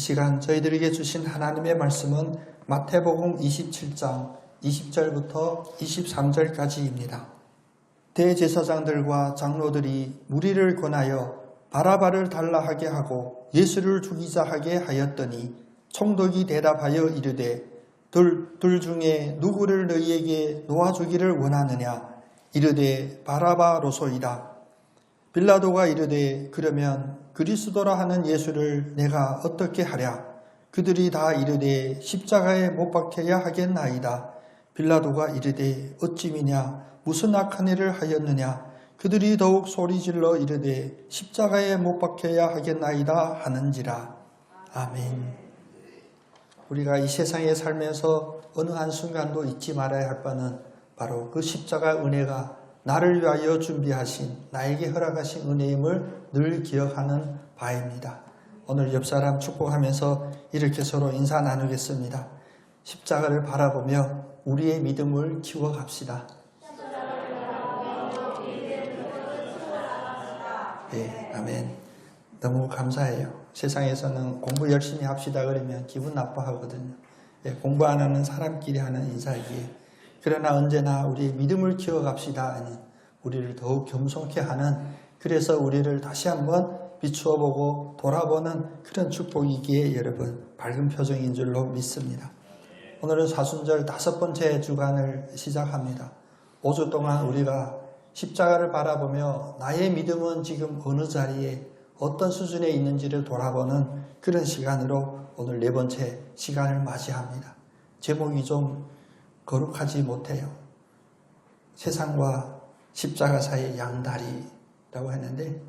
시간 저희들에게 주신 하나님의 말씀은 마태복음 27장 20절부터 23절까지입니다. 대제사장들과 장로들이 무리를 권하여 바라바를 달라 하게 하고 예수를 죽이자 하게 하였더니 총독이 대답하여 이르되 둘 중에 누구를 너희에게 놓아주기를 원하느냐? 이르되 바라바로소이다. 빌라도가 이르되 그러면 그리스도라 하는 예수를 내가 어떻게 하랴? 그들이 다 이르되 십자가에 못 박혀야 하겠나이다. 빌라도가 이르되 어찌미냐? 무슨 악한 일을 하였느냐? 그들이 더욱 소리질러 이르되 십자가에 못 박혀야 하겠나이다 하는지라. 아멘. 우리가 이 세상에 살면서 어느 한순간도 잊지 말아야 할 바는 바로 그 십자가 은혜가 나를 위하여 준비하신, 나에게 허락하신 은혜임을 늘 기억하는 바입니다. 오늘 옆 사람 축복하면서 이렇게 서로 인사 나누겠습니다. 십자가를 바라보며 우리의 믿음을 키워갑시다. 네, 아멘. 너무 감사해요. 세상에서는 공부 열심히 합시다 그러면 기분 나빠하거든요. 네, 공부 안 하는 사람끼리 하는 인사이기에. 그러나 언제나 우리의 믿음을 키워갑시다 하니 우리를 더욱 겸손케 하는, 그래서 우리를 다시 한번 비추어 보고 돌아보는 그런 축복이기에 여러분 밝은 표정인 줄로 믿습니다. 오늘은 사순절 5번째 주간을 시작합니다. 5주 동안 우리가 십자가를 바라보며 나의 믿음은 지금 어느 자리에 어떤 수준에 있는지를 돌아보는 그런 시간으로 오늘 4번째 시간을 맞이합니다. 제목이 좀 거룩하지 못해요. 세상과 십자가 사이의 양다리라고 했는데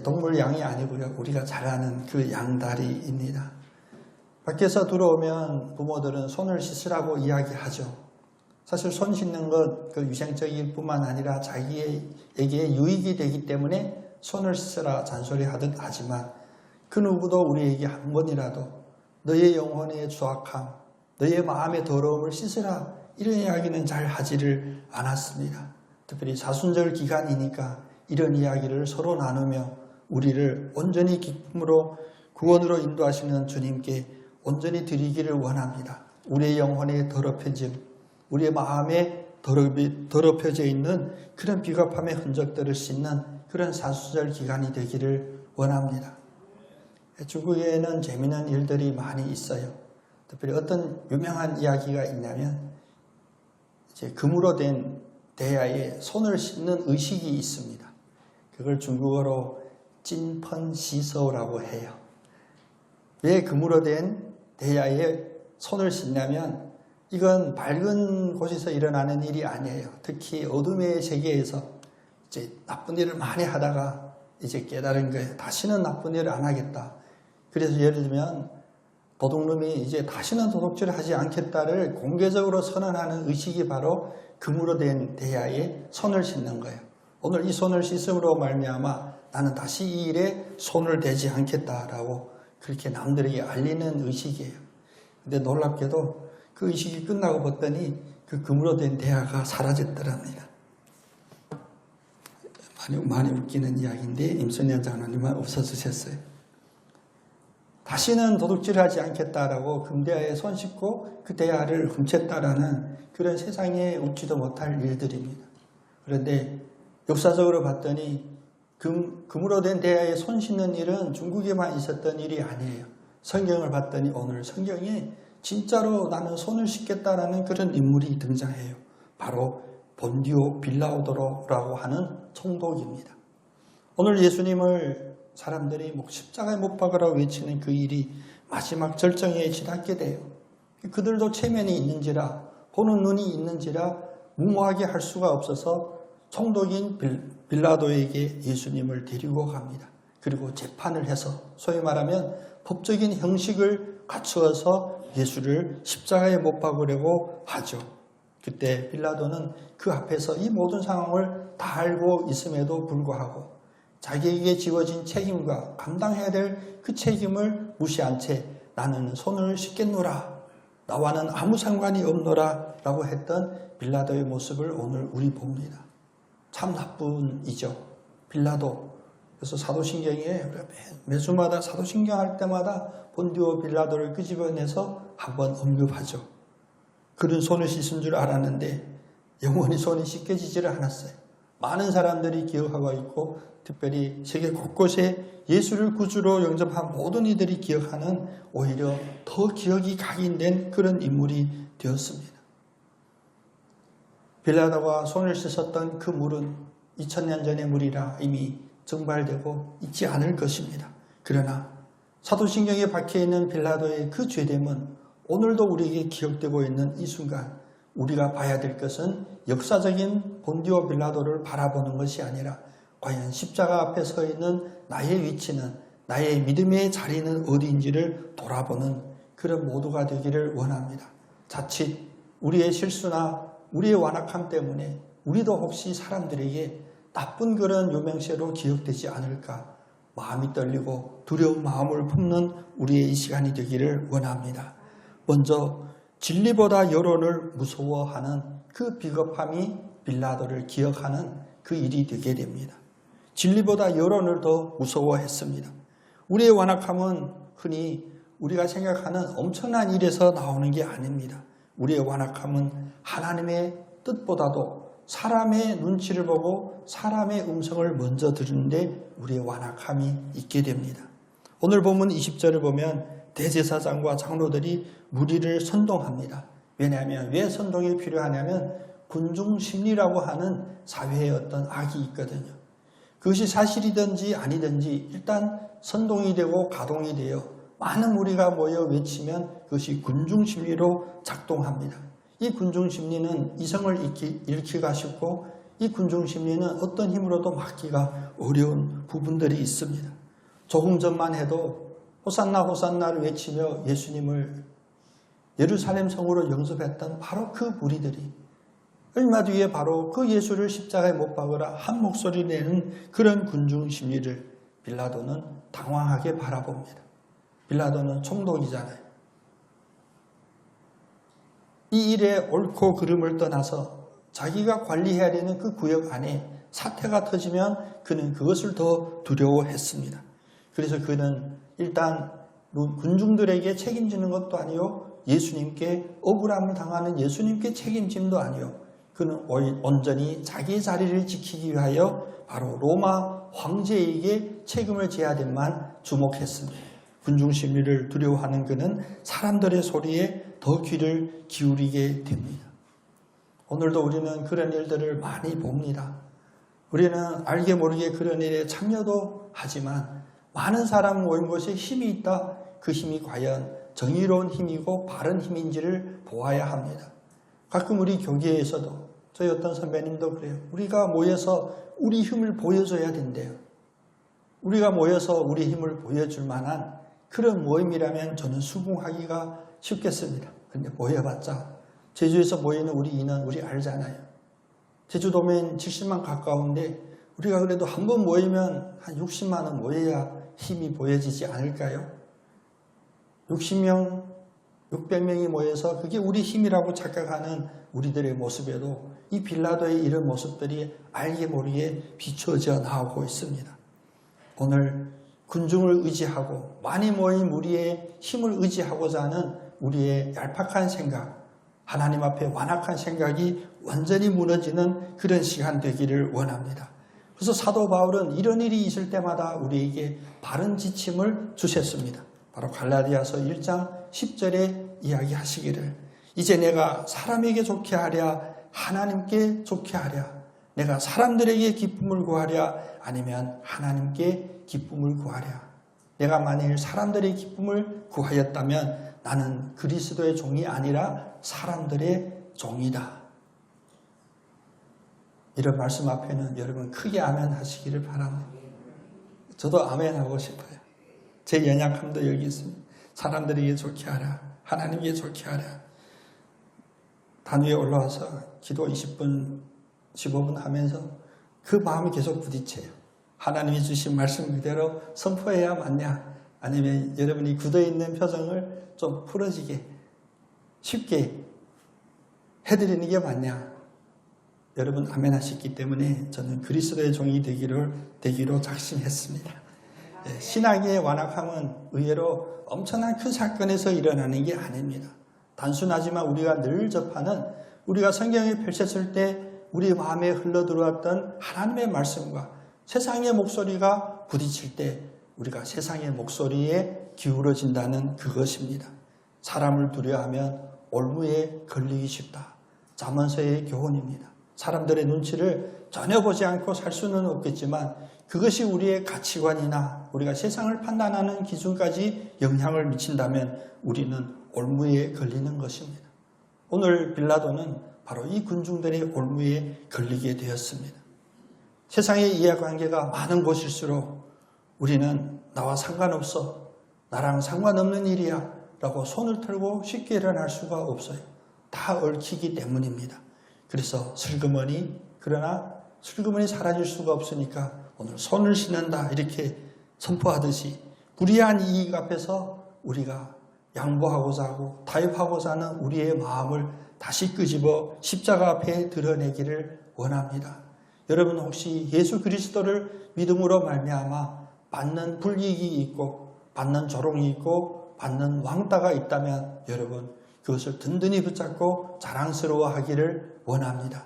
동물 양이 아니고요. 우리가 잘 아는 그 양다리입니다. 밖에서 들어오면 부모들은 손을 씻으라고 이야기하죠. 사실 손 씻는 것 그 위생적일 뿐만 아니라 자기에게 유익이 되기 때문에 손을 씻으라 잔소리하듯 하지만 그 누구도 우리에게 한 번이라도 너의 영혼의 추악함, 너의 마음의 더러움을 씻으라 이런 이야기는 잘 하지를 않았습니다. 특별히 사순절 기간이니까 이런 이야기를 서로 나누며 우리를 온전히 기쁨으로 구원으로 인도하시는 주님께 온전히 드리기를 원합니다. 우리의 영혼의 더럽혀짐, 우리의 마음에 더럽혀져 있는 그런 비겁함의 흔적들을 씻는 그런 사순절 기간이 되기를 원합니다. 중국에는 재미있는 일들이 많이 있어요. 특별히 어떤 유명한 이야기가 있냐면 이제 금으로 된 대야에 손을 씻는 의식이 있습니다. 그걸 중국어로 찐펀시서라고 해요. 왜 금으로 된 대야에 손을 씻냐면 이건 밝은 곳에서 일어나는 일이 아니에요. 특히 어둠의 세계에서 이제 나쁜 일을 많이 하다가 이제 깨달은 거예요. 다시는 나쁜 일을 안 하겠다. 그래서 예를 들면 도둑놈이 이제 다시는 도둑질을 하지 않겠다를 공개적으로 선언하는 의식이 바로 금으로 된 대야에 손을 씻는 거예요. 오늘 이 손을 씻음으로 말미암아 나는 다시 이 일에 손을 대지 않겠다라고 그렇게 남들에게 알리는 의식이에요. 근데 놀랍게도 그 의식이 끝나고 봤더니 그 금으로 된 대야가 사라졌더랍니다. 많이 웃기는 이야기인데 임선현 장로님은 없어지셨어요. 다시는 도둑질하지 않겠다라고 금대야에 손 씻고 그 대야를 훔쳤다라는 그런 세상에 웃지도 못할 일들입니다. 그런데 역사적으로 봤더니 금으로 된 대야에 손 씻는 일은 중국에만 있었던 일이 아니에요. 성경을 봤더니 오늘 성경에 진짜로 나는 손을 씻겠다라는 그런 인물이 등장해요. 바로 본디오 빌라도라고 하는 총독입니다. 오늘 예수님을 사람들이 십자가에 못 박으라고 외치는 그 일이 마지막 절정에 치닫게 돼요. 그들도 체면이 있는지라 보는 눈이 있는지라 무모하게 할 수가 없어서 총독인 빌라도에게 예수님을 데리고 갑니다. 그리고 재판을 해서 소위 말하면 법적인 형식을 갖추어서 예수를 십자가에 못 박으려고 하죠. 그때 빌라도는 그 앞에서 이 모든 상황을 다 알고 있음에도 불구하고 자기에게 지워진 책임과 감당해야 될 그 책임을 무시한 채 나는 손을 씻겠노라, 나와는 아무 상관이 없노라 라고 했던 빌라도의 모습을 오늘 우리 봅니다. 참 나쁜 이죠. 빌라도 그래서 사도신경에 우리가 매주마다 사도신경 할 때마다 본디오 빌라도를 끄집어내서 한번 언급하죠. 그는 손을 씻은 줄 알았는데 영원히 손이 씻겨지지를 않았어요. 많은 사람들이 기억하고 있고 특별히 세계 곳곳에 예수를 구주로 영접한 모든 이들이 기억하는 오히려 더 기억이 각인된 그런 인물이 되었습니다. 빌라도가 손을 씻었던 그 물은 2000년 전의 물이라 이미 증발되고 있지 않을 것입니다. 그러나 사도신경에 박혀있는 빌라도의 그 죄됨은 오늘도 우리에게 기억되고 있는 이 순간 우리가 봐야 될 것은 역사적인 본디오 빌라도를 바라보는 것이 아니라 과연 십자가 앞에 서 있는 나의 위치는, 나의 믿음의 자리는 어디인지를 돌아보는 그런 모두가 되기를 원합니다. 자칫 우리의 실수나 우리의 완악함 때문에 우리도 혹시 사람들에게 나쁜 그런 유명세로 기억되지 않을까 마음이 떨리고 두려운 마음을 품는 우리의 이 시간이 되기를 원합니다. 먼저 진리보다 여론을 무서워하는 그 비겁함이 빌라도를 기억하는 그 일이 되게 됩니다. 진리보다 여론을 더 무서워했습니다. 우리의 완악함은 흔히 우리가 생각하는 엄청난 일에서 나오는 게 아닙니다. 우리의 완악함은 하나님의 뜻보다도 사람의 눈치를 보고 사람의 음성을 먼저 들으는데 우리의 완악함이 있게 됩니다. 오늘 본문 20절을 보면 대제사장과 장로들이 무리를 선동합니다. 왜냐하면 왜 선동이 필요하냐면 군중심리라고 하는 사회의 어떤 악이 있거든요. 그것이 사실이든지 아니든지 일단 선동이 되고 가동이 되어 많은 무리가 모여 외치면 그것이 군중심리로 작동합니다. 이 군중심리는 이성을 잃기가 쉽고 이 군중심리는 어떤 힘으로도 막기가 어려운 부분들이 있습니다. 조금 전만 해도 호산나 호산나를 외치며 예수님을 예루살렘 성으로 영접했던 바로 그 무리들이 얼마 뒤에 바로 그 예수를 십자가에 못 박으라 한 목소리 내는 그런 군중 심리를 빌라도는 당황하게 바라봅니다. 빌라도는 총독이잖아요. 이 일에 옳고 그름을 떠나서 자기가 관리해야 되는 그 구역 안에 사태가 터지면 그는 그것을 더 두려워했습니다. 그래서 그는 일단 군중들에게 책임지는 것도 아니요, 예수님께 억울함을 당하는 예수님께 책임짐도 아니요, 그는 온전히 자기의 자리를 지키기 위하여 바로 로마 황제에게 책임을 져야 될만 주목했습니다. 군중심리를 두려워하는 그는 사람들의 소리에 더 귀를 기울이게 됩니다. 오늘도 우리는 그런 일들을 많이 봅니다. 우리는 알게 모르게 그런 일에 참여도 하지만 많은 사람 모인 곳에 힘이 있다. 그 힘이 과연 정의로운 힘이고 바른 힘인지를 보아야 합니다. 가끔 우리 교계에서도 저희 어떤 선배님도 그래요. 우리가 모여서 우리 힘을 보여줘야 된대요. 우리가 모여서 우리 힘을 보여줄 만한 그런 모임이라면 저는 수긍하기가 쉽겠습니다. 근데 모여봤자 제주에서 모이는 우리 인원 우리 알잖아요. 제주도면 70만 가까운데 우리가 그래도 한 번 모이면 한 60만 원 모여야 힘이 보여지지 않을까요? 60명, 600명이 모여서 그게 우리 힘이라고 착각하는 우리들의 모습에도 이 빌라도의 이런 모습들이 알게 모르게 비추어져 나오고 있습니다. 오늘 군중을 의지하고 많이 모인 무리의 힘을 의지하고자 하는 우리의 얄팍한 생각, 하나님 앞에 완악한 생각이 완전히 무너지는 그런 시간 되기를 원합니다. 그래서 사도 바울은 이런 일이 있을 때마다 우리에게 바른 지침을 주셨습니다. 바로 갈라디아서 1장 10절에 이야기하시기를 이제 내가 사람에게 좋게 하랴 하나님께 좋게 하랴 내가 사람들에게 기쁨을 구하랴 아니면 하나님께 기쁨을 구하랴 내가 만일 사람들의 기쁨을 구하였다면 나는 그리스도의 종이 아니라 사람들의 종이다. 이런 말씀 앞에는 여러분 크게 아멘 하시기를 바랍니다. 저도 아멘 하고 싶어요. 제 연약함도 여기 있습니다. 사람들에게 좋게 하라. 하나님께 좋게 하라. 단위에 올라와서 기도 20분, 15분 하면서 그 마음이 계속 부딪혀요. 하나님이 주신 말씀 그대로 선포해야 맞냐? 아니면 여러분이 굳어있는 표정을 좀 풀어지게 쉽게 해드리는 게 맞냐? 여러분 아멘 하셨기 때문에 저는 그리스도의 종이 되기로 작심했습니다. 신앙의 완악함은 의외로 엄청난 큰 사건에서 일어나는 게 아닙니다. 단순하지만 우리가 늘 접하는, 우리가 성경에 펼쳤을 때 우리 마음에 흘러들어왔던 하나님의 말씀과 세상의 목소리가 부딪힐 때 우리가 세상의 목소리에 기울어진다는 그것입니다. 사람을 두려워하면 올무에 걸리기 쉽다. 잠언서의 교훈입니다. 사람들의 눈치를 전혀 보지 않고 살 수는 없겠지만 그것이 우리의 가치관이나 우리가 세상을 판단하는 기준까지 영향을 미친다면 우리는 올무에 걸리는 것입니다. 오늘 빌라도는 바로 이 군중들의 올무에 걸리게 되었습니다. 세상의 이해관계가 많은 곳일수록 우리는 나와 상관없어, 나랑 상관없는 일이야 라고 손을 털고 쉽게 일어날 수가 없어요. 다 얽히기 때문입니다. 그래서 그러나 슬그머니 사라질 수가 없으니까 오늘 손을 씻는다 이렇게 선포하듯이 불의한 이익 앞에서 우리가 양보하고자 하고 타협하고자 하는 우리의 마음을 다시 끄집어 십자가 앞에 드러내기를 원합니다. 여러분 혹시 예수 그리스도를 믿음으로 말미암아 받는 불이익이 있고 받는 조롱이 있고 받는 왕따가 있다면 여러분 그것을 든든히 붙잡고 자랑스러워하기를 원합니다.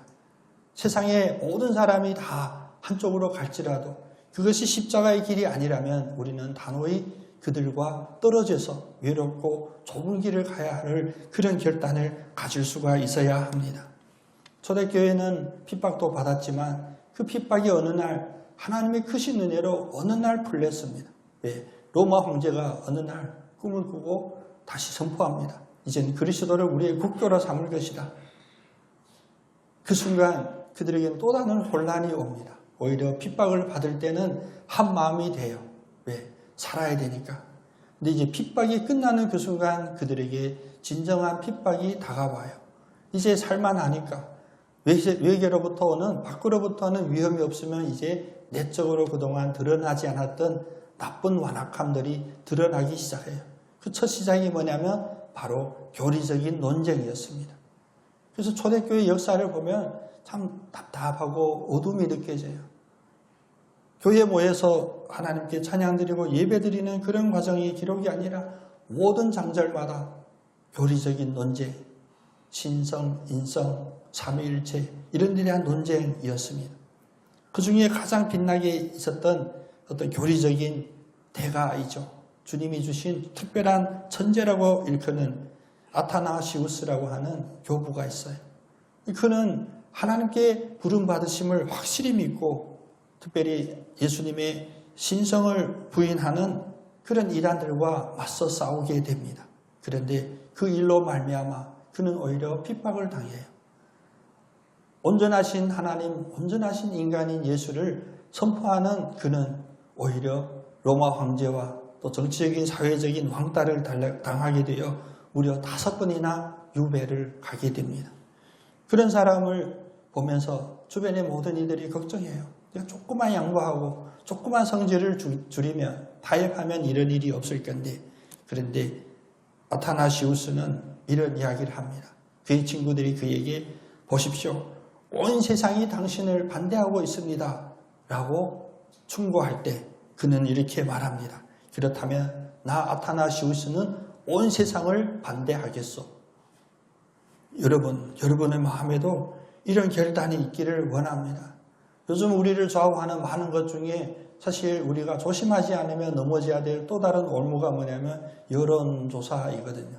세상의 모든 사람이 다 한쪽으로 갈지라도 그것이 십자가의 길이 아니라면 우리는 단호히 그들과 떨어져서 외롭고 좁은 길을 가야 할 그런 결단을 가질 수가 있어야 합니다. 초대교회는 핍박도 받았지만 그 핍박이 어느 날 하나님의 크신 은혜로 어느 날 풀렸습니다. 왜? 로마 황제가 어느 날 꿈을 꾸고 다시 선포합니다. 이제는 그리스도를 우리의 국교로 삼을 것이다. 그 순간 그들에게는 또 다른 혼란이 옵니다. 오히려 핍박을 받을 때는 한 마음이 돼요. 왜? 살아야 되니까. 근데 이제 핍박이 끝나는 그 순간 그들에게 진정한 핍박이 다가와요. 이제 살만하니까. 외계로부터 오는, 밖으로부터 오는 위험이 없으면 이제 내적으로 그동안 드러나지 않았던 나쁜 완악함들이 드러나기 시작해요. 그 첫 시작이 뭐냐면 바로 교리적인 논쟁이었습니다. 그래서 초대교회 역사를 보면 참 답답하고 어둠이 느껴져요. 교회에 모여서 하나님께 찬양드리고 예배드리는 그런 과정이 기록이 아니라 모든 장절마다 교리적인 논쟁, 신성, 인성, 삼위일체 이런 데 대한 논쟁이었습니다. 그 중에 가장 빛나게 있었던 어떤 교리적인 대가이죠. 주님이 주신 특별한 천재라고 일컫는 아타나시우스라고 하는 교부가 있어요. 그는 하나님께 부름받으심을 확실히 믿고 특별히 예수님의 신성을 부인하는 그런 이단들과 맞서 싸우게 됩니다. 그런데 그 일로 말미암아 그는 오히려 핍박을 당해요. 온전하신 하나님, 온전하신 인간인 예수를 선포하는 그는 오히려 로마 황제와 또 정치적인 사회적인 왕따를 당하게 되어 무려 5번이나 유배를 가게 됩니다. 그런 사람을 보면서 주변의 모든 이들이 걱정해요. 내가 조금만 양보하고 조금만 성질을 줄이면 타협하면 이런 일이 없을 건데 그런데 아타나시우스는 이런 이야기를 합니다. 그의 친구들이 그에게 보십시오. 온 세상이 당신을 반대하고 있습니다. 라고 충고할 때 그는 이렇게 말합니다. 그렇다면 나 아타나시우스는 온 세상을 반대하겠소. 여러분의 마음에도 이런 결단이 있기를 원합니다. 요즘 우리를 좌우하는 많은 것 중에 사실 우리가 조심하지 않으면 넘어져야 될 또 다른 올무가 뭐냐면 여론조사이거든요.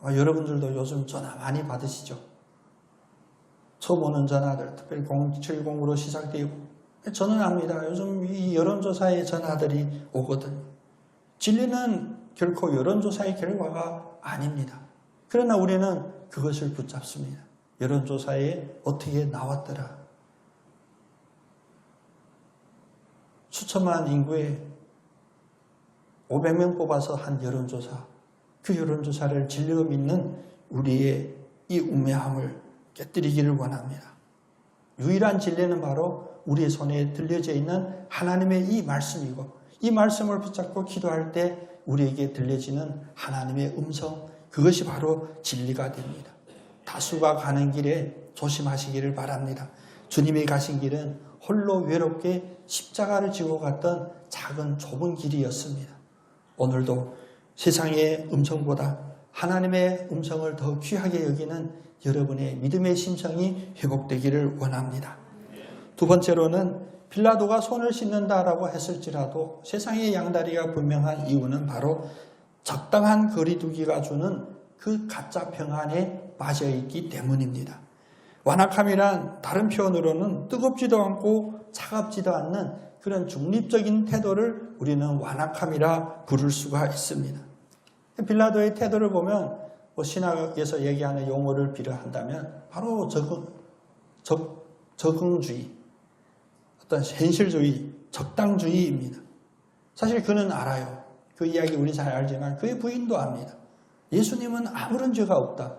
여러분들도 요즘 전화 많이 받으시죠? 처음 오는 전화들, 특별히 070으로 시작되고 저는 압니다. 요즘 이 여론조사의 전화들이 오거든요. 진리는 결코 여론조사의 결과가 아닙니다. 그러나 우리는 그것을 붙잡습니다. 여론조사에 어떻게 나왔더라. 수천만 인구에 500명 뽑아서 한 여론조사. 그 여론조사를 진리로 믿는 우리의 이 우매함을 깨뜨리기를 원합니다. 유일한 진리는 바로 우리의 손에 들려져 있는 하나님의 이 말씀이고 이 말씀을 붙잡고 기도할 때 우리에게 들려지는 하나님의 음성 그것이 바로 진리가 됩니다. 다수가 가는 길에 조심하시기를 바랍니다. 주님이 가신 길은 홀로 외롭게 십자가를 지고 갔던 작은 좁은 길이었습니다. 오늘도 세상의 음성보다 하나님의 음성을 더 귀하게 여기는 여러분의 믿음의 심성이 회복되기를 원합니다. 두 번째로는 빌라도가 손을 씻는다라고 했을지라도 세상의 양다리가 분명한 이유는 바로 적당한 거리두기가 주는 그 가짜 평안에 빠져있기 때문입니다. 완악함이란 다른 표현으로는 뜨겁지도 않고 차갑지도 않는 그런 중립적인 태도를 우리는 완악함이라 부를 수가 있습니다. 빌라도의 태도를 보면 신학에서 얘기하는 용어를 빌어한다면 바로 적응주의, 어떤 현실주의, 적당주의입니다. 사실 그는 알아요. 그 이야기 우리 잘 알지만 그의 부인도 압니다. 예수님은 아무런 죄가 없다.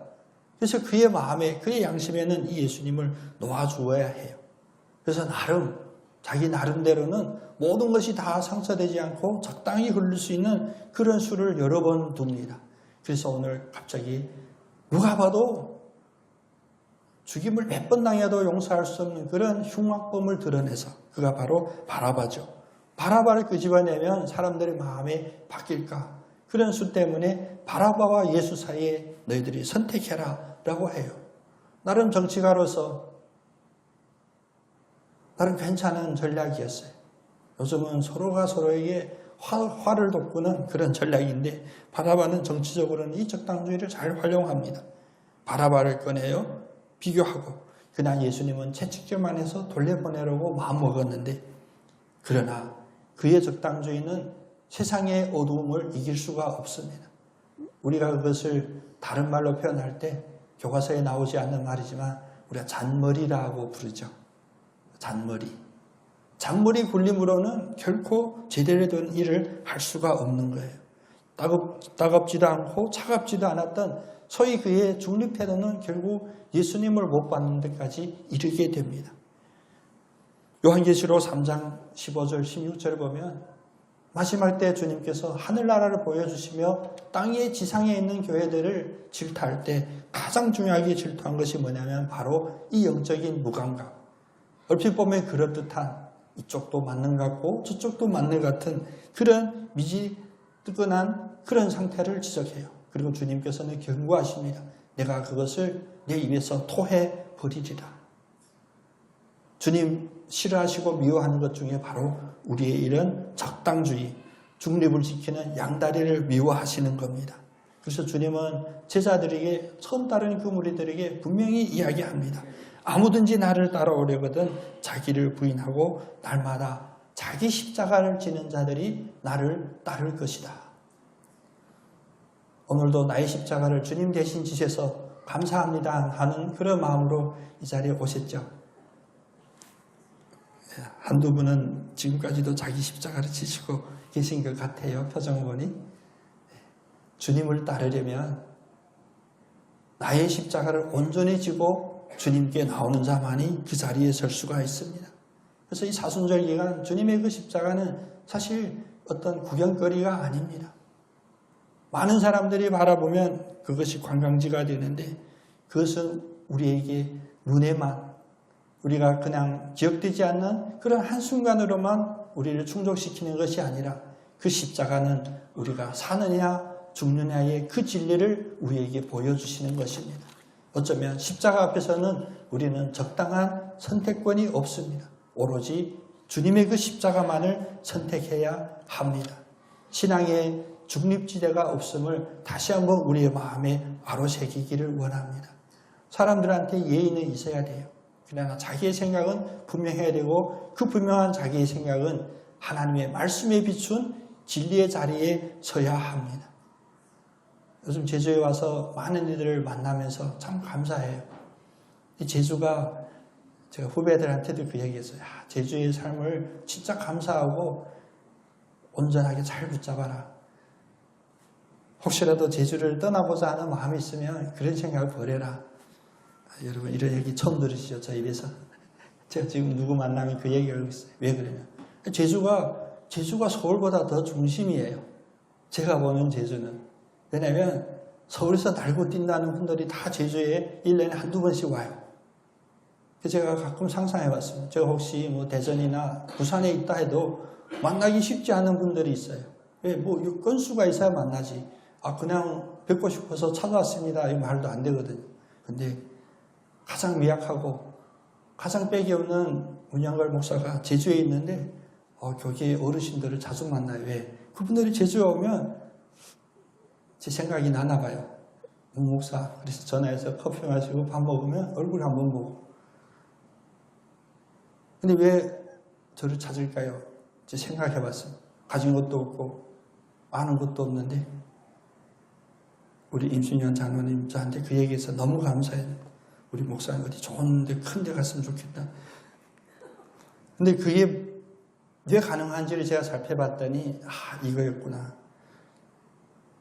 그래서 그의 마음에, 그의 양심에는 이 예수님을 놓아주어야 해요. 그래서 자기 나름대로는 모든 것이 다 상처되지 않고 적당히 흐를 수 있는 그런 수를 여러 번 둡니다. 그래서 오늘 갑자기 누가 봐도 죽임을 몇 번 당해도 용서할 수 없는 그런 흉악범을 드러내서 그가 바로 바라바죠. 바라바를 끄집어내면 사람들의 마음이 바뀔까? 그런 수 때문에 바라바와 예수 사이에 너희들이 선택해라 라고 해요. 나름 정치가로서 나름 괜찮은 전략이었어요. 요즘은 서로가 서로에게 화를 돋구는 그런 전략인데 바라바는 정치적으로는 이 적당주의를 잘 활용합니다. 바라바를 꺼내요. 비교하고 그냥 예수님은 채찍질만 해서 돌려보내려고 마음먹었는데 그러나 그의 적당주의는 세상의 어두움을 이길 수가 없습니다. 우리가 그것을 다른 말로 표현할 때 교과서에 나오지 않는 말이지만 우리가 잔머리라고 부르죠. 잔머리 굴림으로는 결코 제대로 된 일을 할 수가 없는 거예요. 따갑지도 않고 차갑지도 않았던 소위 그의 중립태도는 결국 예수님을 못 받는 데까지 이르게 됩니다. 요한계시록 3장 15절 16절을 보면 마지막 때 주님께서 하늘나라를 보여주시며 땅의 지상에 있는 교회들을 질타할 때 가장 중요하게 질투한 것이 뭐냐면 바로 이 영적인 무감각. 얼핏 보면 그럴듯한 이쪽도 맞는 것 같고 저쪽도 맞는 것 같은 그런 미지근한 그런 상태를 지적해요. 그리고 주님께서는 경고하십니다. 내가 그것을 내 입에서 토해 버리리라. 주님 싫어하시고 미워하는 것 중에 바로 우리의 이런 적당주의, 중립을 지키는 양다리를 미워하시는 겁니다. 그래서 주님은 제자들에게 처음 따르는 그 무리들에게 분명히 이야기합니다. 아무든지 나를 따라오려거든 자기를 부인하고 날마다 자기 십자가를 지는 자들이 나를 따를 것이다. 오늘도 나의 십자가를 주님 대신 지셔서 감사합니다 하는 그런 마음으로 이 자리에 오셨죠. 한두 분은 지금까지도 자기 십자가를 지시고 계신 것 같아요. 표정 보니. 주님을 따르려면 나의 십자가를 온전히 지고 주님께 나오는 자만이 그 자리에 설 수가 있습니다. 그래서 이 사순절 기간 주님의 그 십자가는 사실 어떤 구경거리가 아닙니다. 많은 사람들이 바라보면 그것이 관광지가 되는데 그것은 우리에게 눈에만 우리가 그냥 기억되지 않는 그런 한순간으로만 우리를 충족시키는 것이 아니라 그 십자가는 우리가 사느냐 죽느냐의 그 진리를 우리에게 보여주시는 것입니다. 어쩌면 십자가 앞에서는 우리는 적당한 선택권이 없습니다. 오로지 주님의 그 십자가만을 선택해야 합니다. 신앙의 중립지대가 없음을 다시 한번 우리의 마음에 아로새기기를 원합니다. 사람들한테 예의는 있어야 돼요. 그러나 자기의 생각은 분명해야 되고 그 분명한 자기의 생각은 하나님의 말씀에 비춘 진리의 자리에 서야 합니다. 요즘 제주에 와서 많은 이들을 만나면서 참 감사해요. 이 제주가 제가 후배들한테도 그 얘기했어요. 제주의 삶을 진짜 감사하고 온전하게 잘 붙잡아라. 혹시라도 제주를 떠나고자 하는 마음이 있으면 그런 생각을 버려라. 여러분 이런 얘기 처음 들으시죠? 저 입에서. 제가 지금 누구 만나면 그 얘기를 하고 있어요. 왜 그러냐. 제주가 서울보다 더 중심이에요. 제가 보는 제주는. 왜냐하면 서울에서 날고 뛴다는 분들이 다 제주에 1년에 한두 번씩 와요. 제가 가끔 상상해 봤습니다. 제가 혹시 뭐 대전이나 부산에 있다 해도 만나기 쉽지 않은 분들이 있어요. 왜? 뭐 건수가 있어야 만나지. 그냥 뵙고 싶어서 찾아왔습니다. 이 말도 안 되거든요. 근데 가장 미약하고 가장 빽이 없는 문양걸 목사가 제주에 있는데 교계 어르신들을 자주 만나요. 왜? 그분들이 제주에 오면 제 생각이 나나 봐요. 목사. 그래서 전화해서 커피 마시고 밥 먹으면 얼굴 한번 보고. 근데 왜 저를 찾을까요? 제 생각해 봤어요. 가진 것도 없고 아는 것도 없는데 우리 임순현 장로님 저한테 그 얘기해서 너무 감사해요. 우리 목사님 어디 좋은 데 큰 데 갔으면 좋겠다. 근데 그게 왜 가능한지를 제가 살펴봤더니 이거였구나.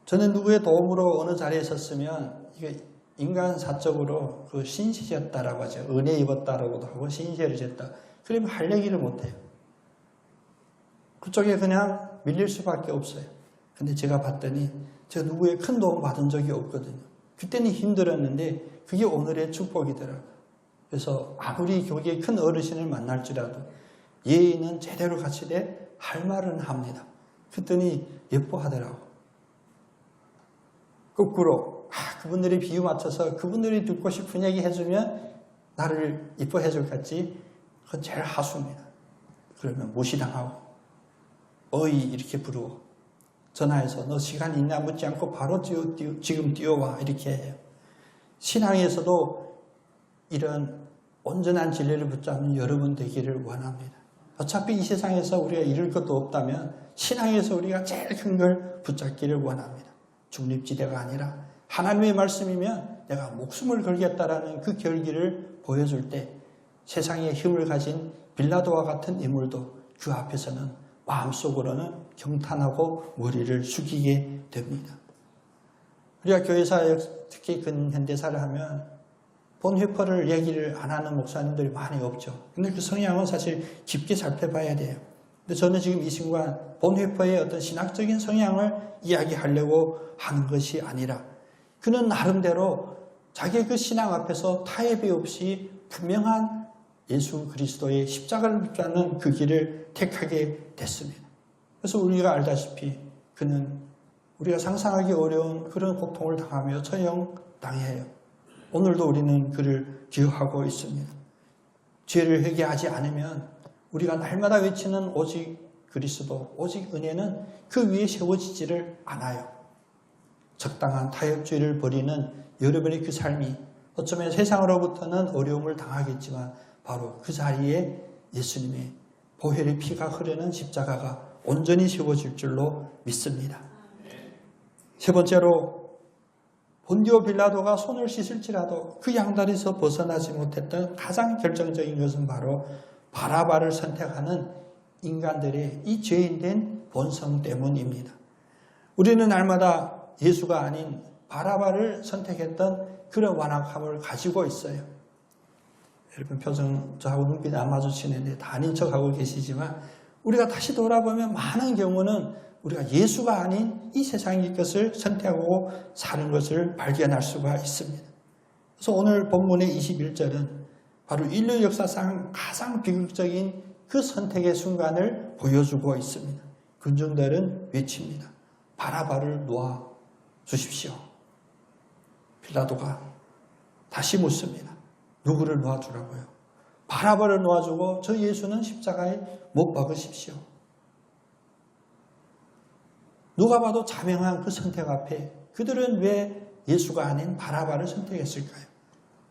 저는 누구의 도움으로 어느 자리에 섰으면 이게 인간사적으로 그 신시졌다라고 하죠. 은혜 입었다라고도 하고 신세를 졌다. 그러면 할 얘기를 못해요. 그쪽에 그냥 밀릴 수밖에 없어요. 근데 제가 봤더니 제가 누구의 큰 도움 받은 적이 없거든요. 그때는 힘들었는데 그게 오늘의 축복이더라고요. 그래서 아무리 교계의 큰 어르신을 만날지라도 예의는 제대로 같이 할 말은 합니다. 그랬더니 예뻐하더라고. 거꾸로 그분들이 비유 맞춰서 그분들이 듣고 싶은 얘기 해주면 나를 이뻐해 줄 것 같지. 그건 제일 하수입니다. 그러면 무시당하고 어이 이렇게 부르고 전화해서 너 시간 있냐 묻지 않고 바로 지금 뛰어와 이렇게 해요. 신앙에서도 이런 온전한 진리를 붙잡는 여러분 되기를 원합니다. 어차피 이 세상에서 우리가 잃을 것도 없다면 신앙에서 우리가 제일 큰 걸 붙잡기를 원합니다. 중립지대가 아니라 하나님의 말씀이면 내가 목숨을 걸겠다라는 그 결기를 보여줄 때 세상에 힘을 가진 빌라도와 같은 인물도 그 앞에서는 마음속으로는 경탄하고 머리를 숙이게 됩니다. 우리가 교회사 특히 근현대사를 하면 본회퍼를 얘기를 안 하는 목사님들이 많이 없죠. 근데 그 성향은 사실 깊게 살펴봐야 돼요. 근데 저는 지금 이 순간 본회퍼의 어떤 신학적인 성향을 이야기하려고 하는 것이 아니라 그는 나름대로 자기의 그 신앙 앞에서 타협이 없이 분명한 예수 그리스도의 십자가를 붙잡는 그 길을 택하게 됐습니다. 그래서 우리가 알다시피 그는 우리가 상상하기 어려운 그런 고통을 당하며 처형당해요. 오늘도 우리는 그를 기억하고 있습니다. 죄를 회개하지 않으면 우리가 날마다 외치는 오직 그리스도, 오직 은혜는 그 위에 세워지지를 않아요. 적당한 타협주의를 버리는 여러분의 그 삶이 어쩌면 세상으로부터는 어려움을 당하겠지만 바로 그 자리에 예수님의 보혈의 피가 흐르는 십자가가 온전히 세워질 줄로 믿습니다. 세 번째로 본디오 빌라도가 손을 씻을지라도 그 양다리에서 벗어나지 못했던 가장 결정적인 것은 바로 바라바를 선택하는 인간들의 이 죄인된 본성 때문입니다. 우리는 날마다 예수가 아닌 바라바를 선택했던 그런 완악함을 가지고 있어요. 여러분 표정 저하고 눈빛 안 마주치는데 다 아닌 척하고 계시지만 우리가 다시 돌아보면 많은 경우는 우리가 예수가 아닌 이 세상의 것을 선택하고 사는 것을 발견할 수가 있습니다. 그래서 오늘 본문의 21절은 바로 인류 역사상 가장 비극적인 그 선택의 순간을 보여주고 있습니다. 군중들은 외칩니다. 바라바를 놓아 주십시오. 빌라도가 다시 묻습니다. 누구를 놓아주라고요? 바라바를 놓아주고 저 예수는 십자가에 못 박으십시오. 누가 봐도 자명한 그 선택 앞에 그들은 왜 예수가 아닌 바라바를 선택했을까요?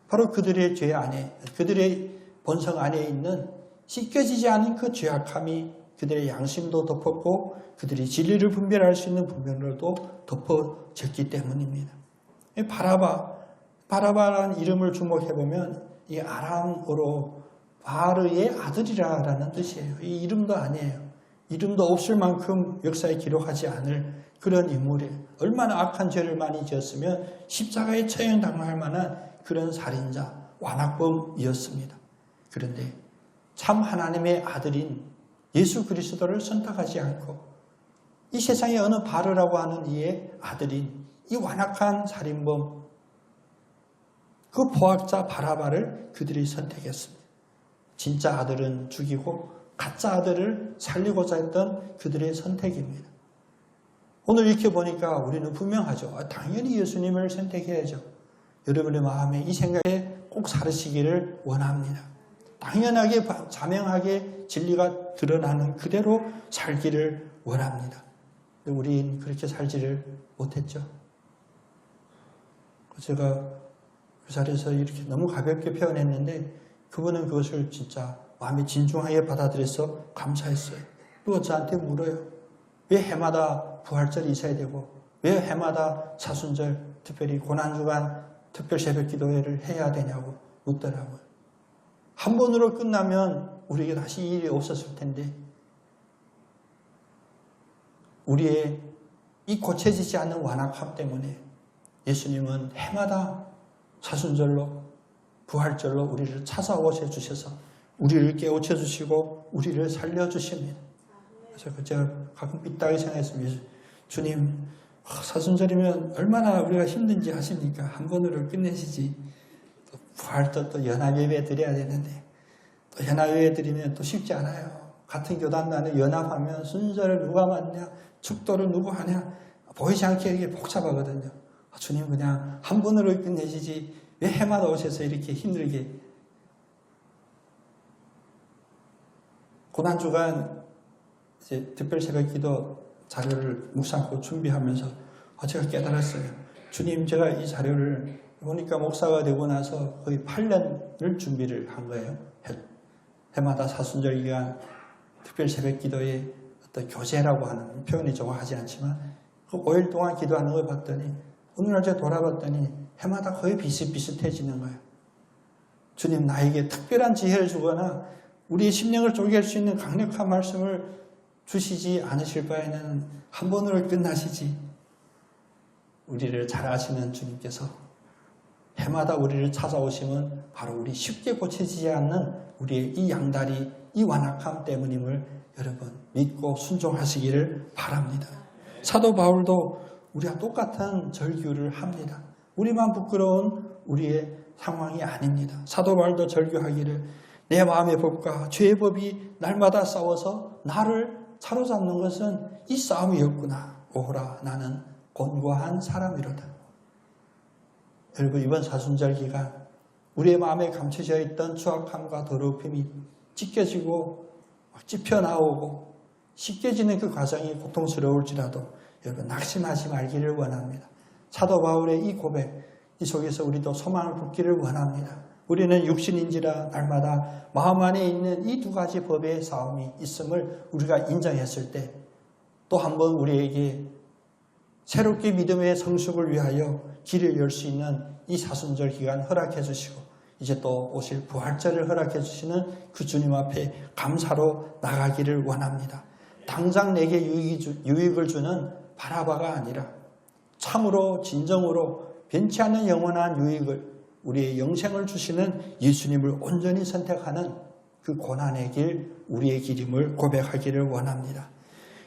바로 그들의 죄 안에, 그들의 본성 안에 있는 씻겨지지 않은 그 죄악함이 그들의 양심도 덮었고 그들이 진리를 분별할 수 있는 분별로도 덮어졌기 때문입니다. 바라바라는 이름을 주목해보면 이 아람어로 바르의 아들이라는 뜻이에요. 이 이름도 아니에요. 이름도 없을 만큼 역사에 기록하지 않을 그런 인물이에요. 얼마나 악한 죄를 많이 지었으면 십자가에 처형당할 만한 그런 살인자, 완악범이었습니다. 그런데 참 하나님의 아들인 예수 그리스도를 선택하지 않고 이 세상의 어느 바르라고 하는 이의 아들인 이 완악한 살인범, 그 포악자 바라바를 그들이 선택했습니다. 진짜 아들은 죽이고 가짜 아들을 살리고자 했던 그들의 선택입니다. 오늘 이렇게 보니까 우리는 분명하죠. 당연히 예수님을 선택해야죠. 여러분의 마음에 이 생각에 꼭 살으시기를 원합니다. 당연하게 자명하게 진리가 드러나는 그대로 살기를 원합니다. 우린 그렇게 살지를 못했죠. 제가 그 자리에서 이렇게 너무 가볍게 표현했는데 그분은 그것을 진짜 마음에 진중하게 받아들여서 감사했어요. 그리고 저한테 물어요. 왜 해마다 부활절이 있어야 되고 왜 해마다 사순절, 특별히 고난주간 특별 새벽 기도회를 해야 되냐고 묻더라고요. 한 번으로 끝나면 우리에게 다시 일이 없었을 텐데 우리의 이 고쳐지지 않는 완악함 때문에 예수님은 해마다 사순절로 부활절로 우리를 찾아오셔 주셔서 우리를 깨우쳐 주시고 우리를 살려주십니다. 그래서 제가 가끔 삐딱하게 생각했습니다. 주님, 사순절이면 얼마나 우리가 힘든지 아십니까? 한 번으로 끝내시지. 또 부활도 또 연합예배 드려야 되는데 또 연합예배 드리면 또 쉽지 않아요. 같은 교단 안에 연합하면 순서를 누가 맡냐, 축도를 누구 하냐 보이지 않게 이게 복잡하거든요. 주님 그냥 한 번으로 끝내시지 왜 해마다 오셔서 이렇게 힘들게. 고난주간 이제 특별 새벽 기도 자료를 묵상하고 준비하면서 제가 깨달았어요. 주님, 제가 이 자료를 보니까 목사가 되고 나서 거의 8년을 준비를 한 거예요. 해마다 사순절 기간 특별 새벽 기도의 어떤 교제라고 하는 표현이 정확하지 않지만 그 5일 동안 기도하는 걸 봤더니 어느 날 제가 돌아봤더니 해마다 거의 비슷비슷해지는 거예요. 주님, 나에게 특별한 지혜를 주거나 우리의 심령을 쪼개할 수 있는 강력한 말씀을 주시지 않으실 바에는 한 번으로 끝나시지. 우리를 잘 아시는 주님께서 해마다 우리를 찾아오시면 바로 우리 쉽게 고쳐지지 않는 우리의 이 양다리, 이 완악함 때문임을 여러분 믿고 순종하시기를 바랍니다. 사도 바울도 우리와 똑같은 절규를 합니다. 우리만 부끄러운 우리의 상황이 아닙니다. 사도 바울도 절규하기를 내 마음의 법과 죄의 법이 날마다 싸워서 나를 사로잡는 것은 이 싸움이었구나. 오호라 나는 곤고한 사람이로다. 여러분, 이번 사순절 기간 우리의 마음에 감춰져 있던 추악함과 더럽힘이 찢겨지고 찝혀나오고 씻겨지는 그 과정이 고통스러울지라도 여러분 낙심하지 말기를 원합니다. 사도 바울의 이 고백, 이 속에서 우리도 소망을 붙기를 원합니다. 우리는 육신인지라 날마다 마음 안에 있는 이 두 가지 법의 싸움이 있음을 우리가 인정했을 때 또 한 번 우리에게 새롭게 믿음의 성숙을 위하여 길을 열 수 있는 이 사순절 기간 허락해 주시고 이제 또 오실 부활절을 허락해 주시는 그 주님 앞에 감사로 나가기를 원합니다. 당장 내게 유익을 주는 바라바가 아니라 참으로 진정으로 변치 않는 영원한 유익을 우리의 영생을 주시는 예수님을 온전히 선택하는 그 고난의 길, 우리의 길임을 고백하기를 원합니다.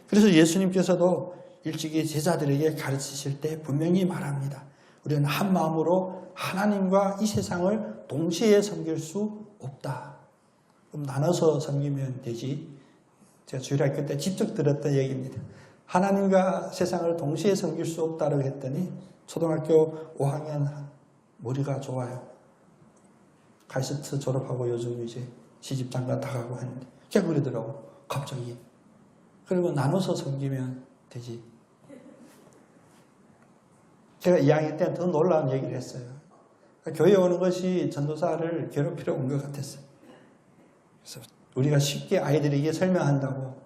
그래서 예수님께서도 일찍이 제자들에게 가르치실 때 분명히 말합니다. 우리는 한 마음으로 하나님과 이 세상을 동시에 섬길 수 없다. 그럼 나눠서 섬기면 되지. 제가 주일학교 때 직접 들었던 얘기입니다. 하나님과 세상을 동시에 섬길 수 없다고 했더니 초등학교 5학년 머리가 좋아요. 카이스트 졸업하고 요즘 이제 시집장가 다 가고 하는데 걔 그러더라고. 갑자기. 그리고 나눠서 섬기면 되지. 제가 2학년 때는 더 놀라운 얘기를 했어요. 교회 오는 것이 전도사를 괴롭히러 온 것 같았어요. 그래서 우리가 쉽게 아이들에게 설명한다고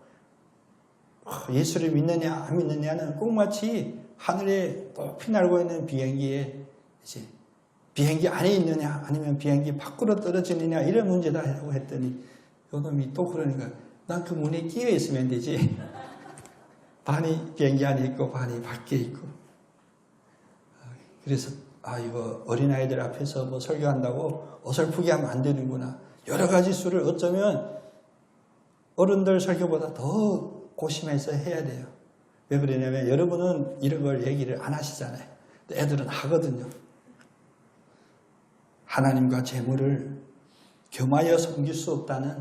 예수를 믿느냐 안 믿느냐는 꼭 마치 하늘에 높이 날고 있는 비행기에 이제 비행기 안에 있느냐 아니면 비행기 밖으로 떨어지느냐 이런 문제다라고 했더니 요놈이 또 그러니까 난 그 문에 끼어 있으면 되지. 반이 비행기 안에 있고 반이 밖에 있고. 그래서 이거 어린아이들 앞에서 뭐 설교한다고 어설프게 하면 안 되는구나. 여러 가지 수를 어쩌면 어른들 설교보다 더 고심해서 해야 돼요. 왜 그러냐면 여러분은 이런 걸 얘기를 안 하시잖아요. 애들은 하거든요. 하나님과 재물을 겸하여 섬길 수 없다는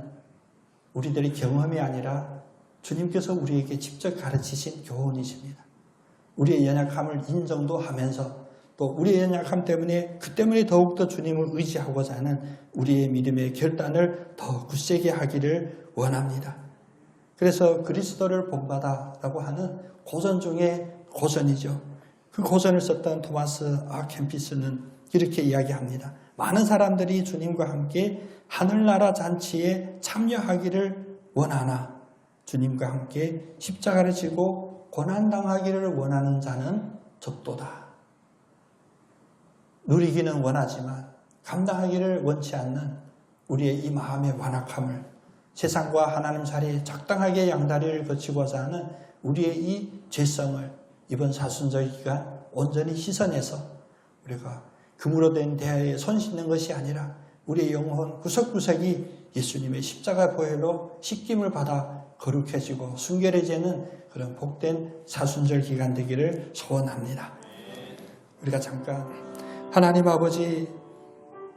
우리들의 경험이 아니라 주님께서 우리에게 직접 가르치신 교훈이십니다. 우리의 연약함을 인정도 하면서 또 우리의 연약함 때문에 그 때문에 더욱더 주님을 의지하고자 하는 우리의 믿음의 결단을 더 굳세게 하기를 원합니다. 그래서 그리스도를 본받아라고 하는 고전 중에 고전이죠. 그 고전을 썼던 토마스 아 캠피스는 이렇게 이야기합니다. 많은 사람들이 주님과 함께 하늘나라 잔치에 참여하기를 원하나 주님과 함께 십자가를 지고 고난당하기를 원하는 자는 적도다. 누리기는 원하지만 감당하기를 원치 않는 우리의 이 마음의 완악함을 세상과 하나님 자리에 적당하게 양다리를 거치고자 하는 우리의 이 죄성을 이번 사순절 기간 온전히 씻어내서 우리가 금으로 된 대야에 손 씻는 것이 아니라 우리의 영혼 구석구석이 예수님의 십자가 보혈로 씻김을 받아 거룩해지고 순결해지는 그런 복된 사순절 기간 되기를 소원합니다. 우리가 잠깐 하나님 아버지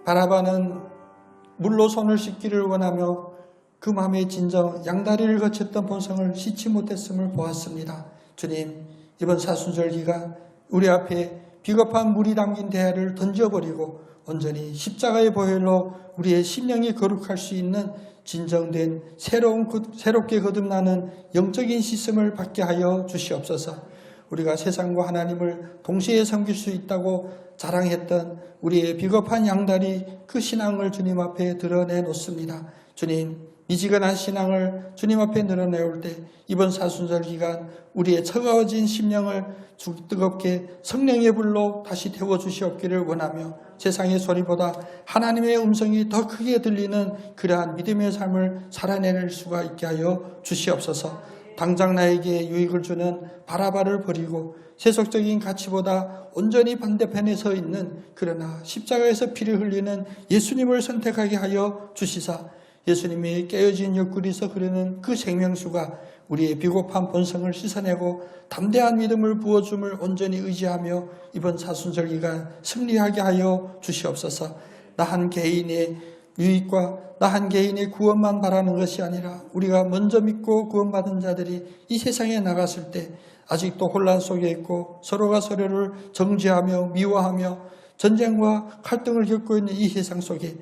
바라바는 물로 손을 씻기를 원하며 그 마음의 진정 양다리를 거쳤던 본성을 씻지 못했음을 보았습니다. 주님 이번 사순절 기간 우리 앞에 비겁한 물이 담긴 대야를 던져버리고 온전히 십자가의 보혈로 우리의 심령이 거룩할 수 있는 진정된 새롭게 거듭나는 영적인 씻음을 받게 하여 주시옵소서. 우리가 세상과 하나님을 동시에 섬길 수 있다고 자랑했던 우리의 비겁한 양다리 그 신앙을 주님 앞에 드러내 놓습니다. 주님 미지근한 신앙을 주님 앞에 늘어내올 때 이번 사순절 기간 우리의 차가워진 심령을 뜨겁게 성령의 불로 다시 태워주시옵기를 원하며 세상의 소리보다 하나님의 음성이 더 크게 들리는 그러한 믿음의 삶을 살아낼 수가 있게 하여 주시옵소서. 당장 나에게 유익을 주는 바라바를 버리고 세속적인 가치보다 온전히 반대편에 서 있는 그러나 십자가에서 피를 흘리는 예수님을 선택하게 하여 주시사 예수님이 깨어진 옆구리에서 흐르는 그 생명수가 우리의 비겁한 본성을 씻어내고 담대한 믿음을 부어줌을 온전히 의지하며 이번 사순절 기간 승리하게 하여 주시옵소서. 나 한 개인의 유익과 나 한 개인의 구원만 바라는 것이 아니라 우리가 먼저 믿고 구원받은 자들이 이 세상에 나갔을 때 아직도 혼란 속에 있고 서로가 서로를 정죄하며 미워하며 전쟁과 갈등을 겪고 있는 이 세상 속에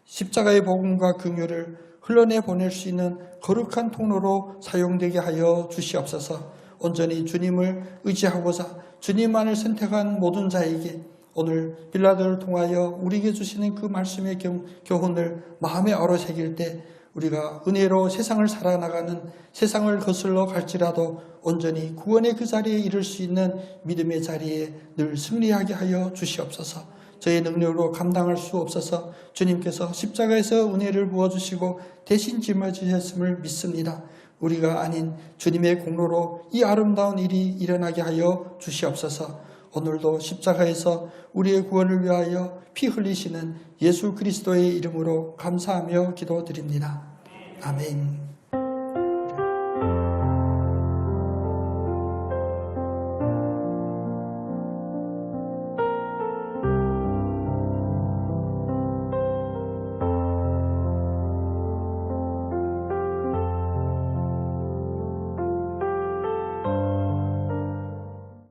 십자가의 복음과 긍휼을 흘러내 보낼 수 있는 거룩한 통로로 사용되게 하여 주시옵소서. 온전히 주님을 의지하고자 주님만을 선택한 모든 자에게 오늘 빌라도를 통하여 우리에게 주시는 그 말씀의 교훈을 마음에 얼어새길 때 우리가 은혜로 세상을 살아나가는 세상을 거슬러 갈지라도 온전히 구원의 그 자리에 이를 수 있는 믿음의 자리에 늘 승리하게 하여 주시옵소서. 저의 능력으로 감당할 수 없어서 주님께서 십자가에서 은혜를 부어주시고 대신 짊어지셨음을 믿습니다. 우리가 아닌 주님의 공로로 이 아름다운 일이 일어나게 하여 주시옵소서. 오늘도 십자가에서 우리의 구원을 위하여 피 흘리시는 예수 그리스도의 이름으로 감사하며 기도드립니다. 아멘.